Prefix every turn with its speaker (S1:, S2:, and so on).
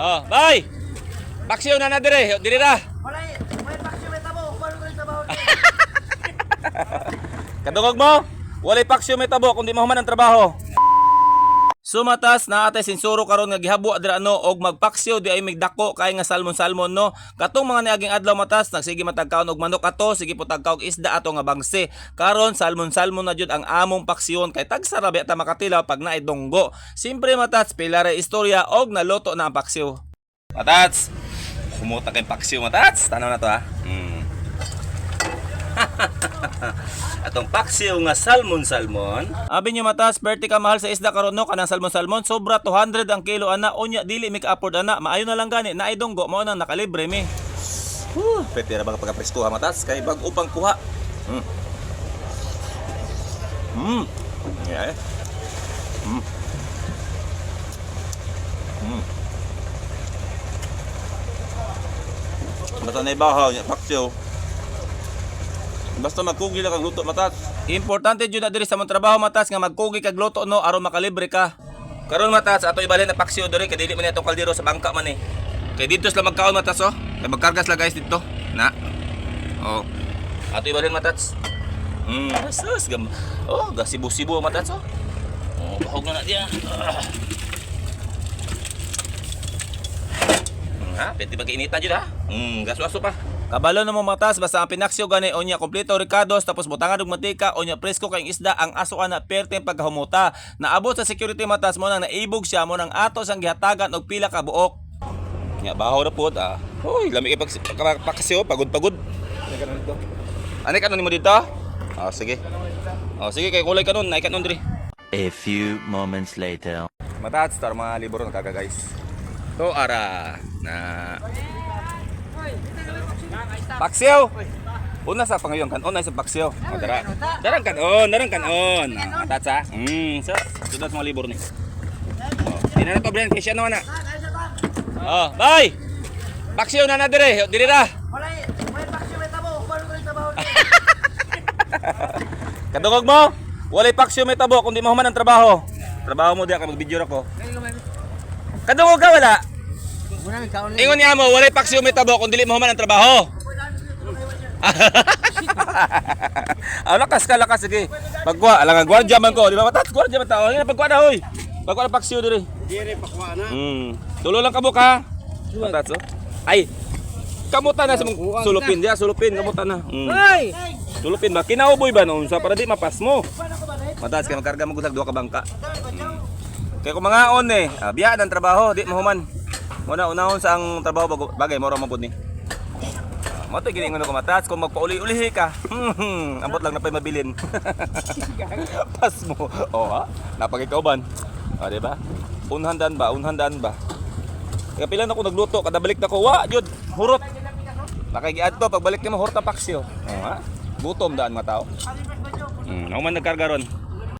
S1: Oh, bye. Paksiw na dire, dire ra.
S2: Walay paksiw may tabo, paano ko trabaho?
S1: Kadungog mo? Walay paksiw may tabo kundi mahuman ang trabaho. Sumatas na atay sinsuro karon nga gihabo adra no og magpaksiw di ay migdako kay nga salmon no. Katong mga niaging adlaw matas nagsige matagkaon og manok ato, sige po tagkaw og isda ato nga bangse. Karon salmon na jud ang among paksiyon kay tagsarabi ta makatilaw pag naay dunggo. Simpre matas pila ra istorya og naluto na ang paksiw. Matats. Kumuta kay paksiw matats. Tanaw na to ha. Atong paksiw nga salmon. Abi nyo matas, perti ka mahal sa isda karon no kanang salmon. Sobra 200 ang kilo ana, unya dili mi ka-afford ana. Maayo na lang gani, naay dunggo mao nang nakalibre mi. Pwede ra ba pagkapresko ha matas kay bag upang kuha. Yeah. Basta na ibahaw niya paksiw. Basta magkugi lang kag luto matas. Importante jud na diri sa mong trabaho matas nga magkugi kag luto no aron makalibre ka. Karon matas ato ibalhin na paksiw diri kay dili man itong kaldero sa bangka man eh. Kay dito sila magkaon matas oh. Kay magkargas la guys dito. Na. Oh. Ato ibalhin matas. Sus gam. Oh, gasibo-sibo matas oh. Oh, bahog na dia. Ha, pwede mag-inita jud ha. Gaso-aso pa. Kabalo na mo matas basta ang pinaksyo gani onya kompleto ricados tapos butangan og mantika onya presko kay isda ang aso ana perte pagkahumuta. Naabot sa security matas mo nang naibog siya mo nang ato sang gihatagan og pila ka buok. Nya bahaw ra pud ah. Hoy, lami kay pagkasyo pagod-pagod. Ani kanon mo dito? Oh, sige. Oh, sige kay kulay kanon, naik kanon diri.
S3: A few moments later.
S1: Matas tar mga libro na kaga guys. To ara na paksiw. Una sa pangayon kanon na sa paksiw. O dara. Darang kanon. Tatsa. So, sudah mga libro ni. Oh, dina na to brand kay siya no na. Oh, bye. Paksiw na dire, dire ra.
S2: Walay paksiw may tabo, paano ko trabaho?
S1: Kadungog mo? Walay paksiw may tabo kundi mahuman ang trabaho. Trabaho mo diha ka mag-video ra ko. Kadungog ka wala? Ingon niya mo, walay paksiw may tabo kundi dili mahuman ang trabaho. Lakas sige. Pagkuha, alangan gwardiya man ko, di ba matat? Gwardiya man tao. Pagkuha na hoy. Pagkuha na paksiw diri.
S2: Dire pakwa na.
S1: Tulo lang kabuk ha. Matat so. Ay. Kamutan na sa mong sulupin dia, sulupin kamutan na.
S2: Hoy!
S1: Sulupin ba kinauboy ba no sa para di mapas mo. Matat kay magkarga mo gusag duha ka bangka. Kay kung mga on biya ang trabaho, di mahuman. Muna unahon sa ang trabaho bagay mo ra mabud ni. Mo to giningon ko matas kung magpauli-ulihi ka. Ambot lang na pay mabilin. Pas mo. Oh ha. Napagikauban. O di ba? Unhandan ba? Kaya pila na ko nagluto kada balik na ko wa jud hurot. Nakagiad to pagbalik nimo hurot ta paksiw. Oh ha. Gutom daan mga tao. Naman nagkarga ron.